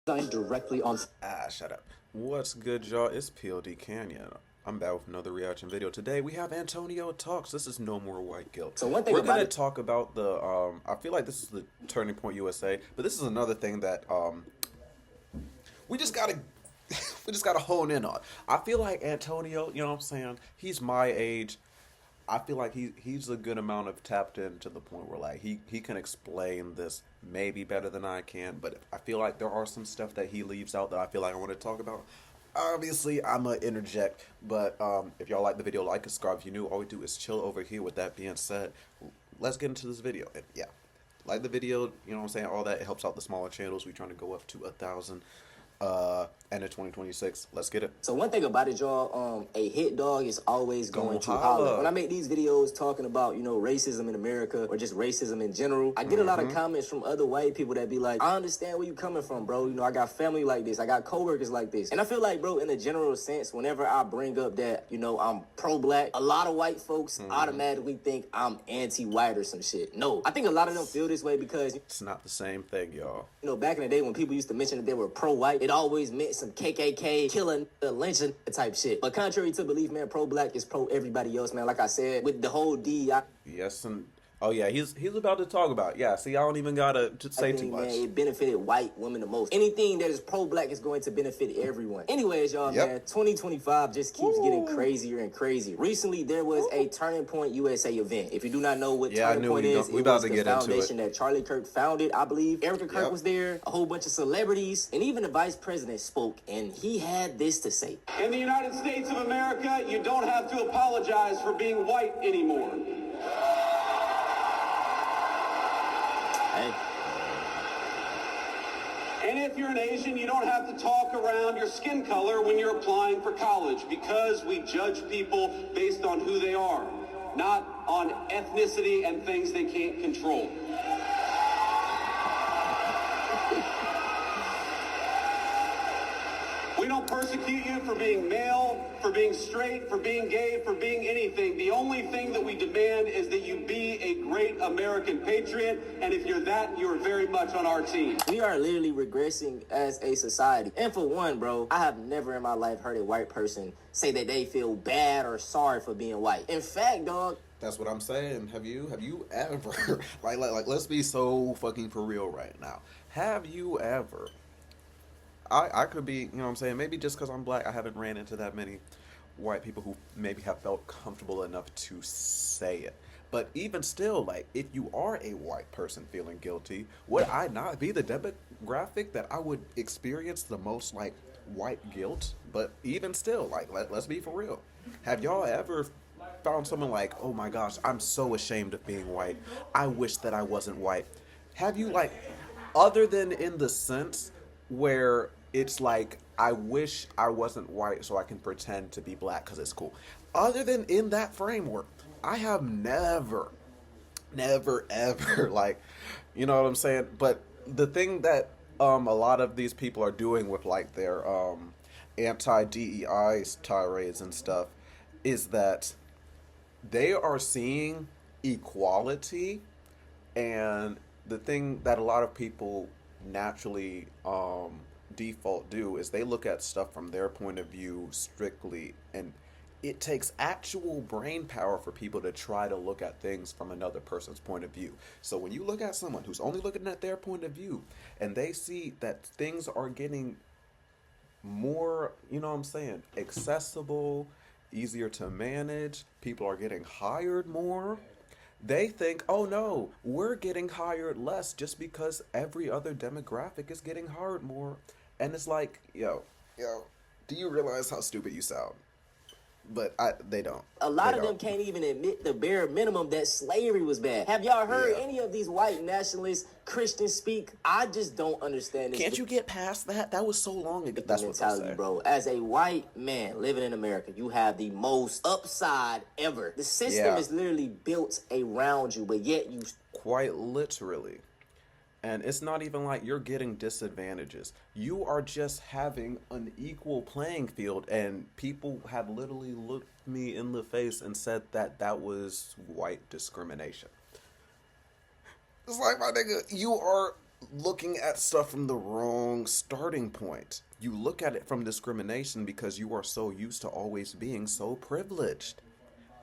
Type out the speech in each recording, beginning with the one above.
directly on. Shut up. What's good, y'all? It's Pod.cannion. I'm back with another reaction video. Today we have Antonio Talks. This is No More White Guilt. So one thing We're about gonna it, talk about the I feel like this is the turning point USA, but this is another thing that we just gotta we just gotta hone in on. I feel like Antonio, you know what I'm saying? He's my age. I feel like he's a good amount of tapped in to the point where like he can explain this maybe better than I can, but I feel like there are some stuff that he leaves out that I feel like I want to talk about. Obviously, I'm gonna interject, but if y'all like the video, like, subscribe. If you're new, all we do is chill over here. With that being said, let's get into this video. And yeah, like the video, you know what I'm saying? All that, it helps out the smaller channels. We're trying to go up to 1,000 end of 2026. Let's get it. so one thing about it, y'all, a hit dog is always going to holla. holler. When I make these videos talking about, racism in America or just racism in general, I get a lot of comments from other white people that be like, I understand where you coming from, bro. I got family like this. I got coworkers like this. And I feel like, bro, in a general sense, whenever I bring up that, I'm pro-black, a lot of white folks automatically think I'm anti-white or some shit. No, I think a lot of them feel this way because, It's not the same thing, y'all. back in the day when people used to mention that they were pro-white, it always meant some KKK, killing, lynching type shit. But contrary to belief, man, pro-black is pro-everybody else, man. Like I said, with the whole DEI Yes, and oh yeah, he's about to talk about. Yeah, see, I don't even gotta say too thing, much. man, it benefited white women the most. Anything that is pro-black is going to benefit everyone. Anyways, y'all, Yep. man, 2025 just keeps getting crazier and crazier. Recently, there was a Turning Point USA event. If you do not know what Yeah, I Turning knew Point we is, gon- we it about was to the get into it. foundation that Charlie Kirk founded, I believe. Erica Kirk Yep. was there, a whole bunch of celebrities, and even the vice president spoke, and he had this to say. In the United States of America, you don't have to apologize for being white anymore. Hey. And if you're an Asian, you don't have to talk around your skin color when you're applying for college, because we judge people based on who they are, not on ethnicity and things they can't control. We don't persecute you for being male, for being straight, for being gay, for being anything. The only thing that we demand is that you be a great American patriot, and if you're that, you're very much on our team. We are literally regressing as a society. And for one, bro, I have never in my life heard a white person say that they feel bad or sorry for being white. In fact, dog, That's what I'm saying. Have you ever like let's be so fucking for real right now. Have you ever? I could be, you know what I'm saying, maybe just because I'm black, I haven't ran into that many white people who maybe have felt comfortable enough to say it. But even still, like, if you are a white person feeling guilty, would I not be the demographic that I would experience the most, like, white guilt? But even still, like, let's be for real. Have y'all ever found someone like, oh my gosh, I'm so ashamed of being white. I wish that I wasn't white. Have you, like, other than in the sense where it's like, I wish I wasn't white so I can pretend to be black because it's cool. Other than in that framework, I have never, ever, like, you know what I'm saying? But the thing that a lot of these people are doing with, like, their anti-DEI tirades and stuff is that they are seeing equality, and the thing that a lot of people naturally default do is they look at stuff from their point of view strictly, and it takes actual brain power for people to try to look at things from another person's point of view. So when you look at someone who's only looking at their point of view and they see that things are getting more, you know what I'm saying, accessible, easier to manage, people are getting hired more, they think, oh no, we're getting hired less just because every other demographic is getting hired more. And it's like, yo, do you realize how stupid you sound? But they don't. a lot They of them don't. can't even admit the bare minimum that slavery was bad. Have y'all heard Yeah. any of these white nationalists, Christians speak? I just don't understand this. Can't you get past that? That was so long ago. That's what they mentality, say. bro. As a white man living in America, you have the most upside ever. The system Yeah. is literally built around you, but yet you Quite literally. And it's not even like you're getting disadvantages. You are just having an equal playing field, and people have literally looked me in the face and said that that was white discrimination. It's like, my nigga, you are looking at stuff from the wrong starting point. You look at it from discrimination because you are so used to always being so privileged.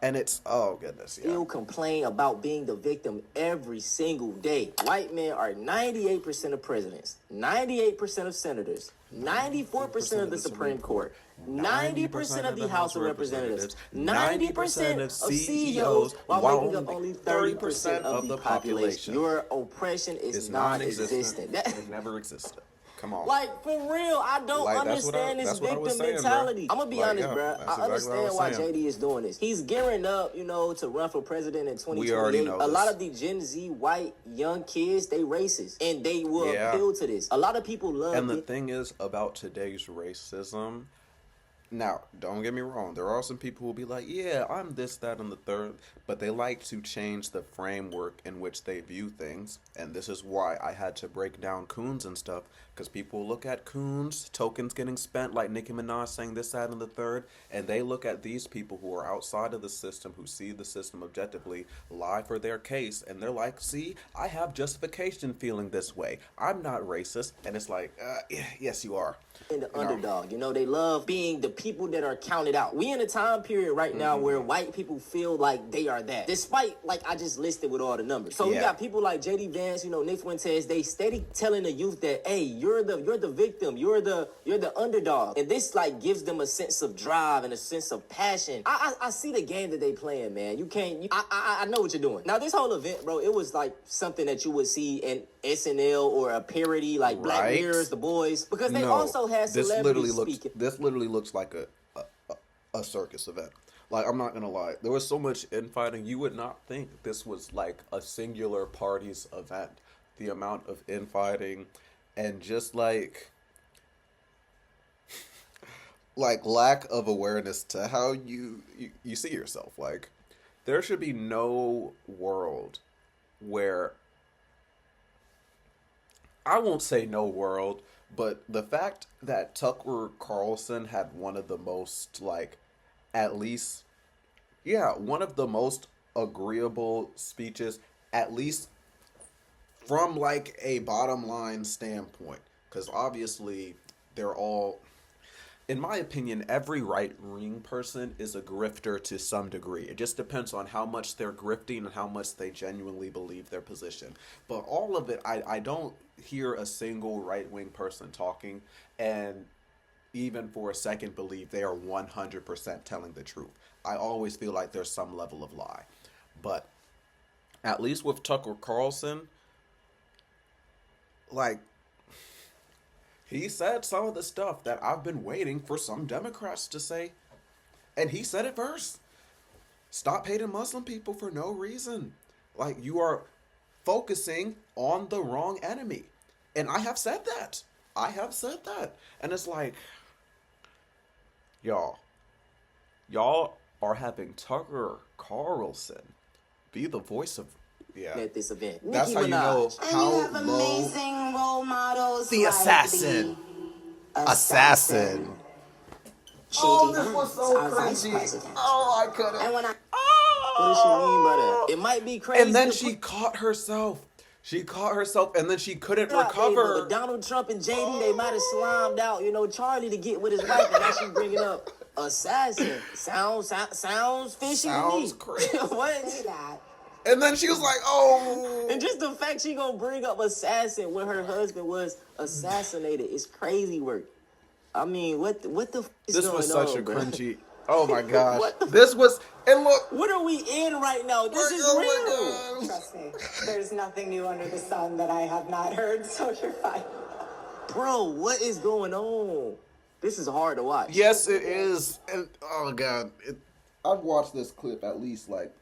And it's, oh goodness, yeah. Still complain about being the victim every single day. White men are 98% of presidents, 98% of senators, 94% of the Supreme Court, 90% of the House of Representatives, 90% of CEOs, while making up only 30% of the population. Your oppression is non-existent. It never existed. Come on. Like, for real, I don't understand this victim mentality. I'm gonna be honest, bro. I understand why JD is doing this. He's gearing up, to run for president in 2028. We already know a lot of the Gen Z white young kids, they racist, and they will appeal to this. A lot of people love it. And the thing is about today's racism, now, don't get me wrong, there are some people who will be like, yeah, I'm this, that, and the third, but they like to change the framework in which they view things, and this is why I had to break down coons and stuff, because people look at coons, tokens getting spent, like Nicki Minaj saying this, that, and the third, and they look at these people who are outside of the system, who see the system objectively, lie for their case, and they're like, see, I have justification feeling this way. I'm not racist, and it's like, yes, you are. And the underdog, they love being the people that are counted out. We in a time period right now where white people feel like they are that, despite, like I just listed with all the numbers. So we got people like JD Vance, Nick Fuentes, they steady telling the youth that, hey, you're the victim, you're the underdog, and this like gives them a sense of drive and a sense of passion. I see the game that they playing, man. I know what you're doing. Now this whole event, bro, it was like something that you would see in SNL or a parody like Black Mirror's The Boys, because they also had celebrities speaking. This literally looks like a circus event. Like, I'm not gonna lie, there was so much infighting. You would not think this was like a singular party's event. The amount of infighting and just like lack of awareness to how you see yourself. Like, there should be no world where, I won't say no world, but the fact that Tucker Carlson had one of the most, one of the most agreeable speeches, at least from, like, a bottom line standpoint. Because obviously, they're all, in my opinion, every right-wing person is a grifter to some degree. It just depends on how much they're grifting and how much they genuinely believe their position. But all of it, I don't hear a single right-wing person talking and even for a second believe they are 100% telling the truth. I always feel like there's some level of lie. But at least with Tucker Carlson, like, he said some of the stuff that I've been waiting for some Democrats to say. And he said it first. Stop hating Muslim people for no reason. Like, you are focusing on the wrong enemy. And I have said that. And it's like, y'all are having Tucker Carlson be the voice of at this event. That's Nicki how Minaj. you know how you have amazing role models. The assassin. Assassin. Oh, this was so cringy. Oh, I couldn't. And when I What does she mean by that? It might be crazy. And then she caught herself. And then she couldn't recover. But Donald Trump and JD, they might have slimed out, Charlie to get with his wife, and now she's bringing up assassin. Sounds fishy Sounds to me. crazy. What? say that, And then she was like, oh. And just the fact she gonna bring up assassin when her husband was assassinated is crazy work. I mean, what the f is This going was such on, a bro? cringy. Oh my gosh. This was, and look. What are we in right now? This is real. trust me, there's nothing new under the sun that I have not heard, so you're fine. Bro, what is going on? This is hard to watch. Yes, it is. And oh god, I've watched this clip at least like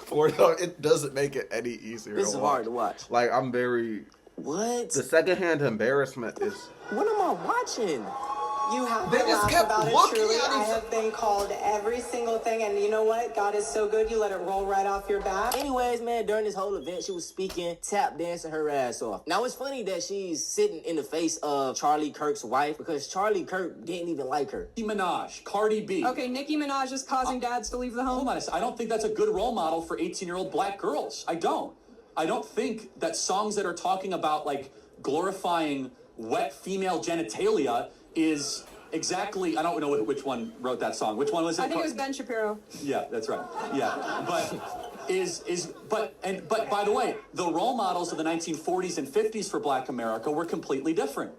4 times. It doesn't make it any easier. This is hard to watch. Like, I'm very. What? The secondhand embarrassment is. What am I watching? You have They to just laugh kept about it, looking truly. at I each- have been called every single thing, and you know what? God is so good, you let it roll right off your back. Anyways, man, during this whole event, she was speaking, tap dancing her ass off. Now, it's funny that she's sitting in the face of Charlie Kirk's wife because Charlie Kirk didn't even like her. Nicki Minaj, Cardi B. Okay, Nicki Minaj is causing dads to leave the home. Hold on, I don't think that's a good role model for 18-year-old black girls. I don't. I don't think that songs that are talking about like glorifying wet female genitalia is exactly, I don't know which one wrote that song. Which one was it? I think it was Ben Shapiro. Yeah, that's right. Yeah, but by the way, the role models of the 1940s and 50s for Black America were completely different.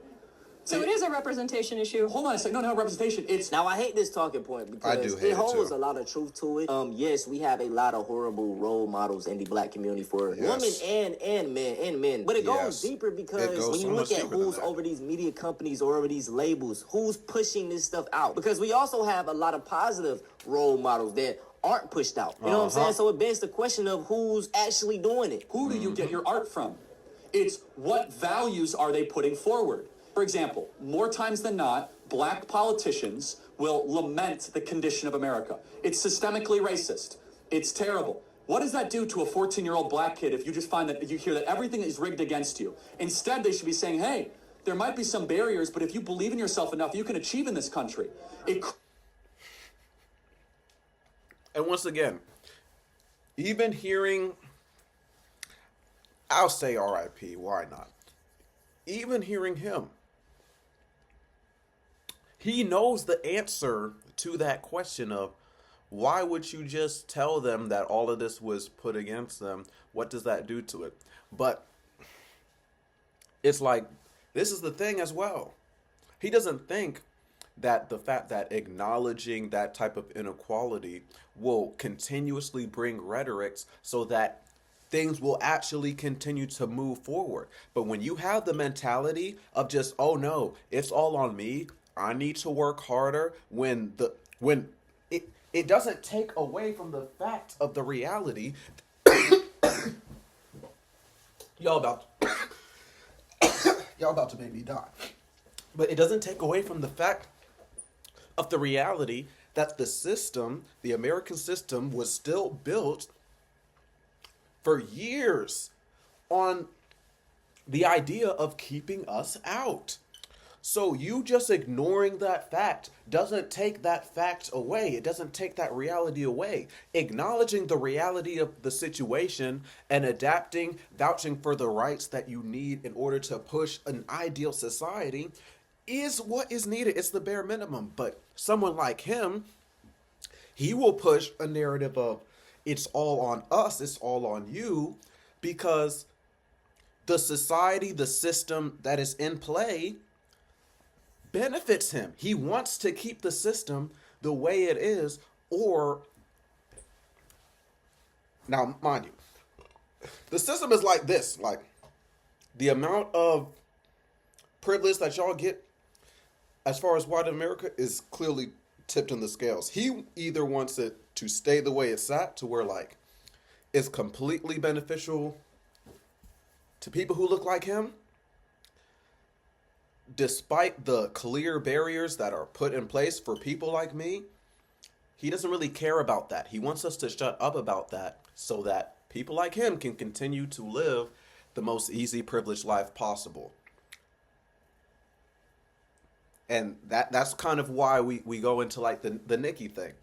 So it is a representation issue. Hold on a second. No, representation. It's Now, I hate this talking point I do because hate it it, holds too. a lot of truth to it. Yes, we have a lot of horrible role models in the Black community for Yes. women and men. But it goes Yes. deeper It because goes when so you much look at deeper than who's that. over these media companies or over these labels, who's pushing this stuff out. Because we also have a lot of positive role models that aren't pushed out. You know what I'm saying? So it begs the question of who's actually doing it. who do you get your art from? It's what values are they putting forward? For example, more times than not, Black politicians will lament the condition of America. It's systemically racist. It's terrible. What does that do to a 14-year-old Black kid if you just find that you hear that everything is rigged against you? Instead, they should be saying, hey, there might be some barriers, but if you believe in yourself enough, you can achieve in this country. And once again, even hearing, I'll say R.I.P., why not? Even hearing him, he knows the answer to that question of why would you just tell them that all of this was put against them? What does that do to it? But it's like, this is the thing as well. He doesn't think that the fact that acknowledging that type of inequality will continuously bring rhetorics so that things will actually continue to move forward. But when you have the mentality of just, oh no, it's all on me, I need to work harder, when it doesn't take away from the fact of the reality. y'all about to make me die. But it doesn't take away from the fact of the reality that the system, the American system, was still built for years on the idea of keeping us out. So you just ignoring that fact doesn't take that fact away. It doesn't take that reality away. Acknowledging the reality of the situation and adapting, vouching for the rights that you need in order to push an ideal society is what is needed. It's the bare minimum. But someone like him, he will push a narrative of it's all on us, it's all on you, because the society, the system that is in play benefits him. He wants to keep the system the way it is, or now, mind you, the system is like this. Like, the amount of privilege that y'all get as far as white America is clearly tipped in the scales. He either wants it to stay the way it's at, to where like it's completely beneficial to people who look like him, despite the clear barriers that are put in place for people like me. He doesn't really care about that. He wants us to shut up about that so that people like him can continue to live the most easy, privileged life possible. And that's kind of why we go into like the Nicki thing.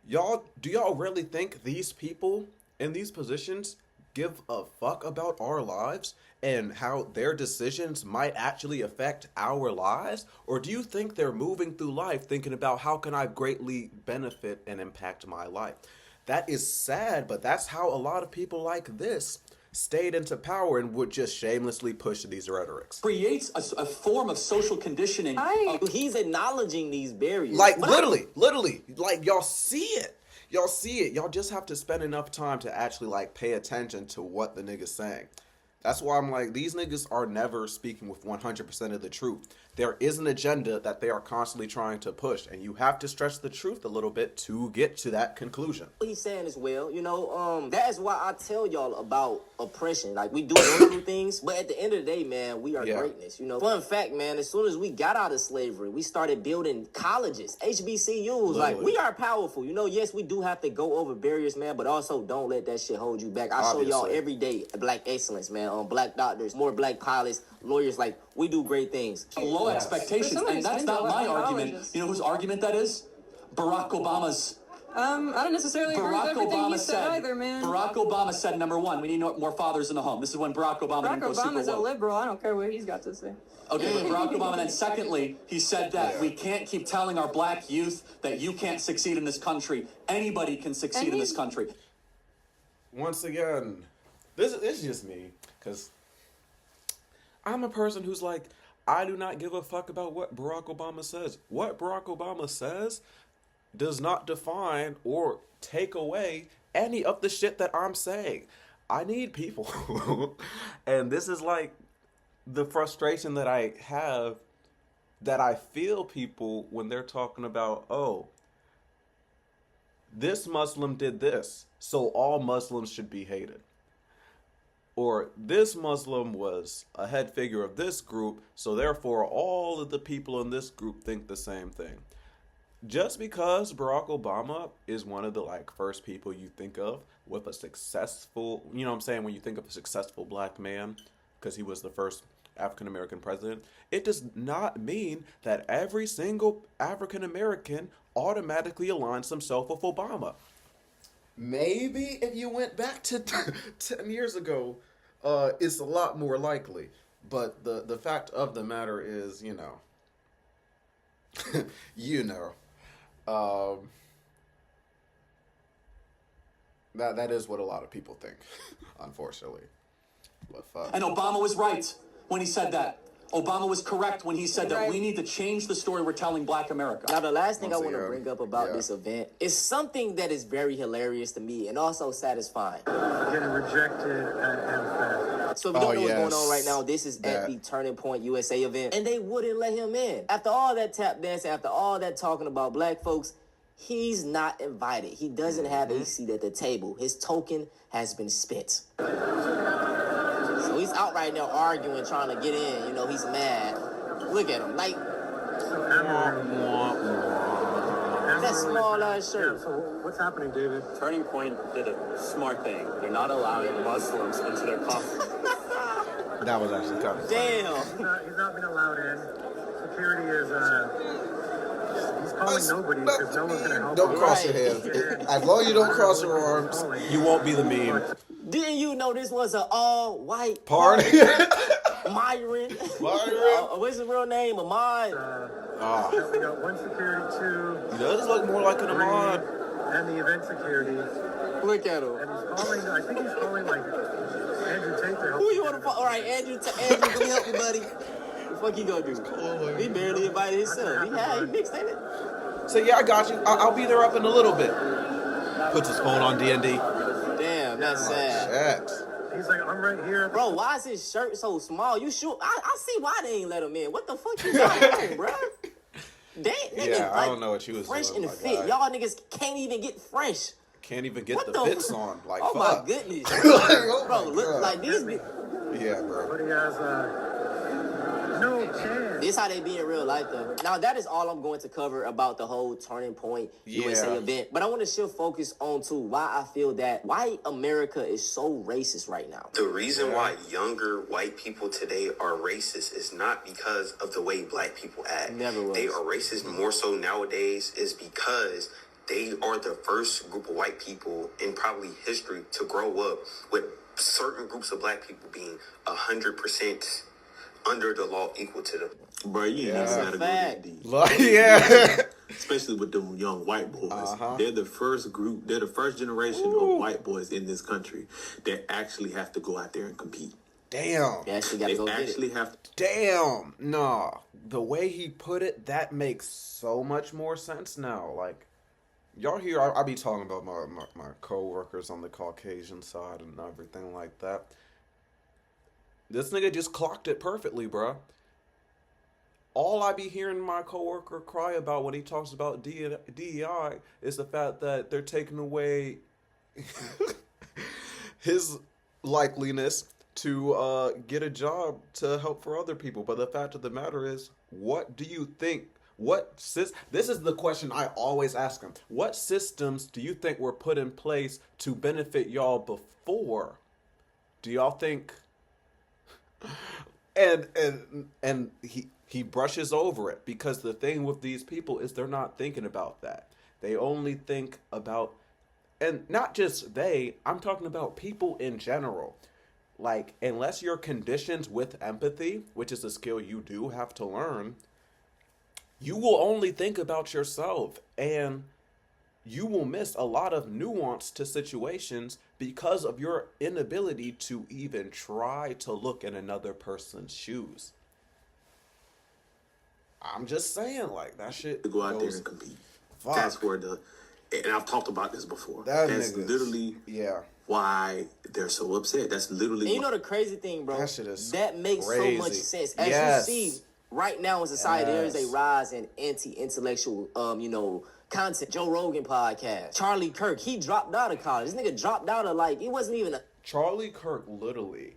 Do y'all really think these people in these positions give a fuck about our lives and how their decisions might actually affect our lives? Or do you think they're moving through life thinking about how can I greatly benefit and impact my life? That is sad, but that's how a lot of people like this stayed into power and would just shamelessly push these rhetorics. Creates a form of social conditioning. He's acknowledging these barriers. Like, literally, like, y'all see it. Y'all just have to spend enough time to actually, like, pay attention to what the nigga's saying. That's why I'm like, these niggas are never speaking with 100% of the truth. There is an agenda that they are constantly trying to push, and you have to stretch the truth a little bit to get to that conclusion. What he's saying as well, that is why I tell y'all about oppression. Like, we do go through things, but at the end of the day, man, we are greatness. Fun fact, man, as soon as we got out of slavery, we started building colleges, HBCUs. Literally. Like, we are powerful. Yes, we do have to go over barriers, man, but also don't let that shit hold you back. I show y'all every day Black excellence, man. Black doctors, more Black pilots, lawyers. Like, we do great things. Low expectations, and that's not my argument. You know whose argument that is? Barack Obama's I don't necessarily agree with Barack everything Obama he said said, either, man. Barack Obama said, number one, we need more fathers in the home. This is when Barack Obama Barack didn't go super Obama's a woke. liberal. I don't care what he's got to say. Okay, but Barack Obama, then secondly, he said that we can't keep telling our black youth that you can't succeed in this country. Anybody can succeed in this country. Once again, this is just me, because I'm a person who's like, I do not give a fuck about what Barack Obama says. What Barack Obama says does not define or take away any of the shit that I'm saying. I need people. And this is like the frustration that I have, that I feel people when they're talking about, oh, this Muslim did this, so all Muslims should be hated. Or this Muslim was a head figure of this group, so therefore all of the people in this group think the same thing. Just because Barack Obama is one of the first people you think of with a successful, you know what I'm saying, when you think of a successful black man, because he was the first African American president, it does not mean that every single African American automatically aligns himself with Obama. Maybe if you went back to 10 years ago, it's a lot more likely. But the fact of the matter is, that is what a lot of people think, unfortunately. But fuck. And Obama was right when he said that. Obama was correct when he said that Right. we need to change the story we're telling black America. Now, the last thing I Once want to again, bring up about yeah. this event is something that is very hilarious to me and also satisfying. Getting rejected and So if you don't know what's yes. going on right now, this is at the Turning Point USA event, and they wouldn't let him in. After all that tap dancing, after all that talking about black folks, he's not invited. He doesn't have a seat at the table. His token has been spent. So he's out right now arguing, trying to get in. You know, he's mad. Look at him. Like, that small ass shirt. so what's happening, David? Turning Point did a smart thing. They're not allowing Muslims into their conference. That was actually kind of Damn. He's not been allowed in. Security is he's calling nobody because no one's gonna help Don't him. cross your hands. As long as you don't cross your arms, you won't be the meme. Didn't you know this was an all-white Party. Myron? Myron? What's his real name? Ahmad? We got one security, two, He does look more like an Ahmad. and the event security. Look at him. And he's calling. I think he's calling like Andrew Tate to help. Who you want to follow? All right, Andrew, can you help me, buddy? What the fuck he gonna do? He barely invited himself. He mixed, ain't it? So yeah, I got you. I'll be there up in a little bit. Puts his phone on D&D. Damn, that's sad. Shit. He's like, I'm right here. Bro, why is his shirt so small? You sure? I see why they ain't let him in. What the fuck you got on, bro? They niggas, Yeah, I don't know what you was fresh doing, and my fit. guy. Y'all niggas can't even get fresh. Can't even get What the the fits f- on. Like, Oh fuck. my goodness. Oh Bro, my look God. like these. Yeah, bro. But he has no chance. This how they be in real life, though. Now, that is all I'm going to cover about the whole Turning Point USA event. But I want to shift focus on to why I feel that white America is so racist right now. The reason why younger white people today are racist is not because of the way black people act. Never was. They are racist more so nowadays is because they are the first group of white people in probably history to grow up with certain groups of black people being 100% under the law equal to them. Bro, you ain't That's a gotta go fact. that deep. Like, yeah. Especially with them young white boys. Uh-huh. They're the first group, they're the first generation of white boys in this country that actually have to go out there and compete. Damn. They actually got to They go get actually it. have to. Damn. Nah. The way he put it, that makes so much more sense now. Like, y'all hear, I be talking about my co-workers on the Caucasian side and everything like that. This nigga just clocked it perfectly, bruh. All I be hearing my coworker cry about when he talks about DEI is the fact that they're taking away his likeliness to get a job to help for other people. But the fact of the matter is, what do you think? This is the question I always ask him. What systems do you think were put in place to benefit y'all before? Do y'all think? And he brushes over it because the thing with these people is they're not thinking about that. They only think about, and not just they, I'm talking about people in general. Like, unless you're conditioned with empathy, which is a skill you do have to learn, you will only think about yourself, and you will miss a lot of nuance to situations because of your inability to even try to look in another person's shoes. I'm just saying, like, that shit To go out there goes, and compete. fuck. That's where and I've talked about this before. That That's niggas, literally yeah. why they're so upset. That's literally And you know the crazy thing, bro? That shit is that makes crazy. so much sense. As Yes. you see, right now in society, there is Yes. a rise in anti-intellectual, content. Joe Rogan podcast. Charlie Kirk, he dropped out of college. This nigga dropped out of, like, it wasn't even a... Charlie Kirk literally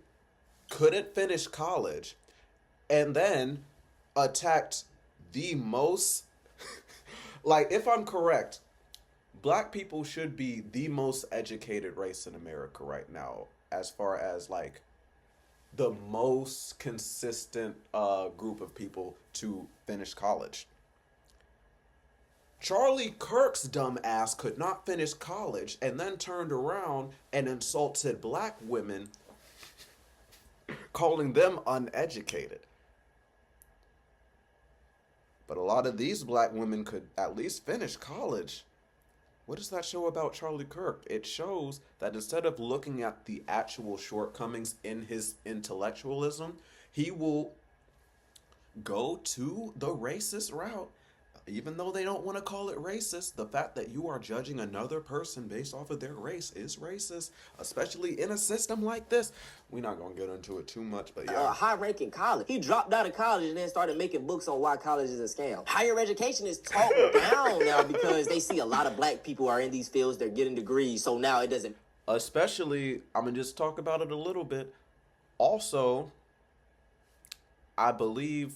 couldn't finish college and then attacked the most, like, if I'm correct, black people should be the most educated race in America right now, as far as, like, the most consistent group of people to finish college. Charlie Kirk's dumb ass could not finish college and then turned around and insulted black women, calling them uneducated. But a lot of these black women could at least finish college. What does that show about Charlie Kirk? It shows that instead of looking at the actual shortcomings in his intellectualism, he will go to the racist route. Even though they don't want to call it racist, the fact that you are judging another person based off of their race is racist, especially in a system like this. We're not going to get into it too much, but yeah. high-ranking college. He dropped out of college and then started making books on why college is a scam. Higher education is talked down now because they see a lot of black people are in these fields, they're getting degrees, so now it doesn't... Especially, I'm going to just talk about it a little bit. Also, I believe...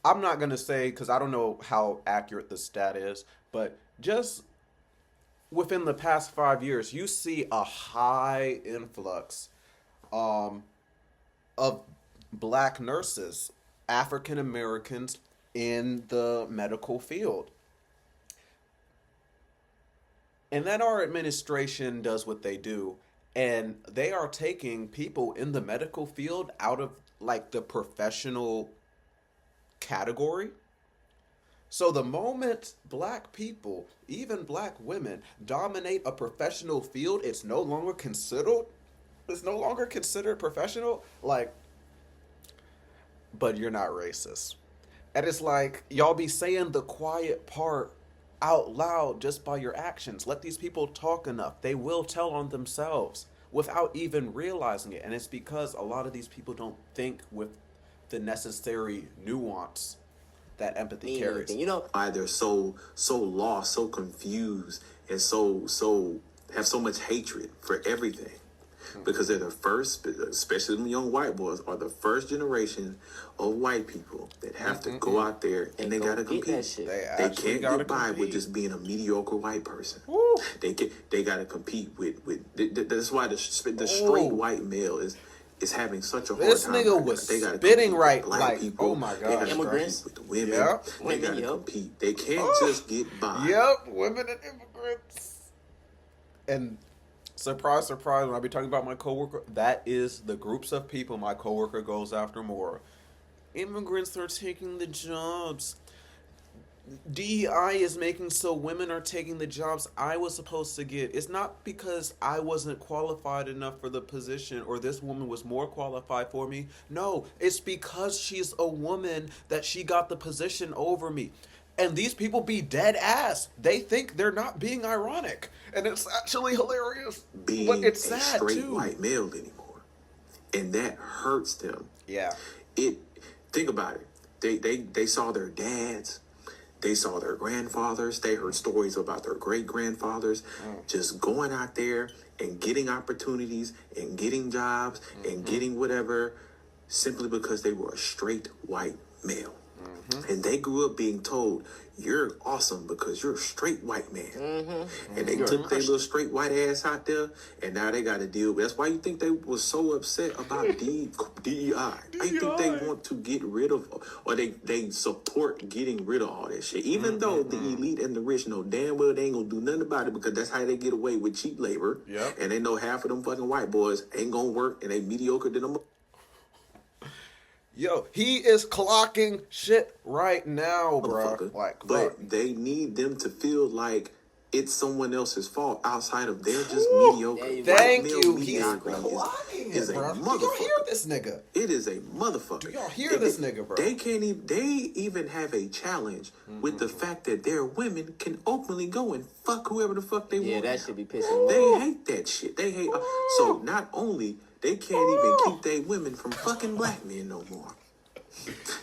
I'm not going to say, because I don't know how accurate the stat is, but just within the past 5 years, you see a high influx of black nurses, African Americans in the medical field. And then our administration does what they do, and they are taking people in the medical field out of, like, the professional category. So the moment black people, even black women, dominate a professional field, it's no longer considered professional. Like, but you're not racist. And it's like, y'all be saying the quiet part out loud just by your actions. Let these people talk enough. They will tell on themselves without even realizing it. And it's because a lot of these people don't think with the necessary nuance that empathy carries. You know, why they're so lost, so confused, and so have so much hatred for everything. Because they're the first, especially the young white boys, are the first generation of white people that have to go out there and they gotta compete. They can't get by with just being a mediocre white person. Woo. They gotta compete with that's why the straight white male is having such a hard this time. Nigga was spitting right, like, people. Oh my god, they gotta immigrants with the women. Yep. They gotta compete. They can't just get by. Yep, women and immigrants. And surprise, surprise, when I be talking about my coworker, that is the groups of people my coworker goes after more. Immigrants are taking the jobs. DEI is making so women are taking the jobs I was supposed to get. It's not because I wasn't qualified enough for the position or this woman was more qualified for me. No, it's because she's a woman that she got the position over me. And these people be dead ass. They think they're not being ironic. And it's actually hilarious. Being but it's a sad straight too. White male anymore. And that hurts them. Yeah. Think about it. They saw their dads. They saw their grandfathers. They heard stories about their great-grandfathers just going out there and getting opportunities and getting jobs and getting whatever simply because they were a straight white male. And they grew up being told, you're awesome because you're a straight white man. And they took their little straight white ass out there, and now they got to deal with. That's why you think they was so upset about DEI. I think they want to get rid of, or they support getting rid of all that shit. Even though the elite and the rich know damn well they ain't gonna do nothing about it, because that's how they get away with cheap labor. Yep. And they know half of them fucking white boys ain't gonna work, and they mediocre than them. Yo, he is clocking shit right now, bro. Like, but they need them to feel like it's someone else's fault outside of they're just mediocre. Thank White you. male He's mediocrity clocking is it, a bro. Do motherfucker. y'all hear this nigga? It is a motherfucker. Do y'all hear this nigga, bro? They can't even. They even have a challenge with the fact that their women can openly go and fuck whoever the fuck they want. Yeah, that should be pissing me They off. hate that shit. They hate. So not only they can't even keep their women from fucking black men no more.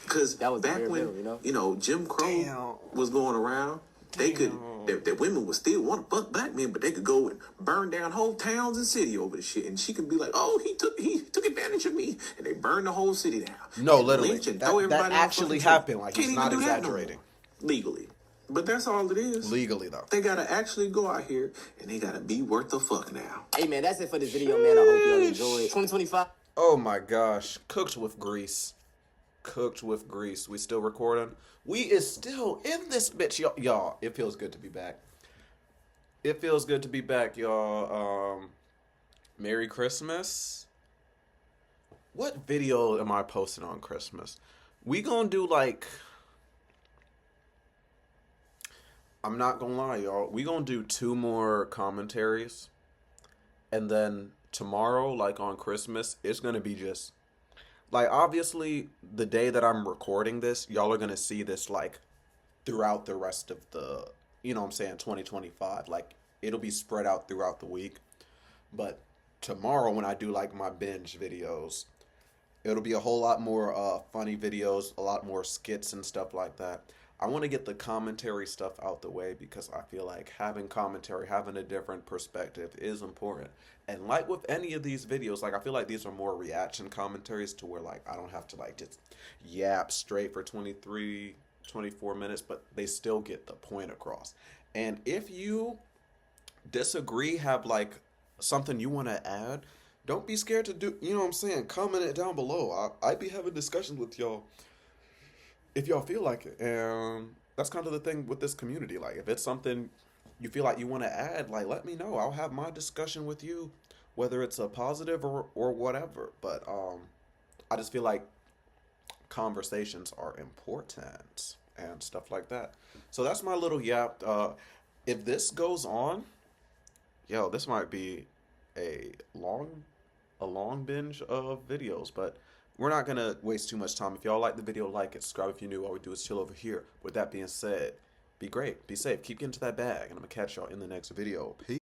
Because back when Jim Crow was going around, they could the women would still want to fuck black men, but they could go and burn down whole towns and city over the shit, and she could be like, "Oh, he took advantage of me," and they burned the whole city down. No, and literally, lynch and throw that everybody on actually fucking happened. tree. Like, Can't he's even not do that no more. exaggerating. Legally. But that's all it is. Legally, though. They gotta actually go out here and they gotta be worth the fuck now. Hey man, that's it for this video, man. I hope y'all enjoyed. 2025. Oh my gosh, cooked with grease. Cooked with grease. We still recording. We is still in this bitch, y'all. It feels good to be back. It feels good to be back, y'all. Merry Christmas. What video am I posting on Christmas? We gonna do like, I'm not gonna lie, y'all. We gonna do 2 more commentaries, and then tomorrow, like on Christmas, it's gonna be just like, obviously the day that I'm recording this, y'all are gonna see this like throughout the rest of the, 2025. Like, it'll be spread out throughout the week. But tomorrow, when I do like my binge videos, it'll be a whole lot more funny videos, a lot more skits and stuff like that. I want to get the commentary stuff out the way because I feel like having commentary, having a different perspective is important. And like with any of these videos, like, I feel like these are more reaction commentaries to where like I don't have to like just yap straight for 23, 24 minutes, but they still get the point across. And if you disagree, have like something you want to add, don't be scared to do, comment it down below. I'd be having discussions with y'all if y'all feel like it. And that's kind of the thing with this community. Like, if it's something you feel like you want to add, like, let me know. I'll have my discussion with you, whether it's a positive or whatever. But I just feel like conversations are important and stuff like that. So that's my little yap. If this goes on, this might be a long binge of videos, but we're not gonna waste too much time. If y'all like the video, like it, subscribe if you're new. All we do is chill over here. With that being said, be great, be safe, keep getting to that bag, and I'm gonna catch y'all in the next video. Peace.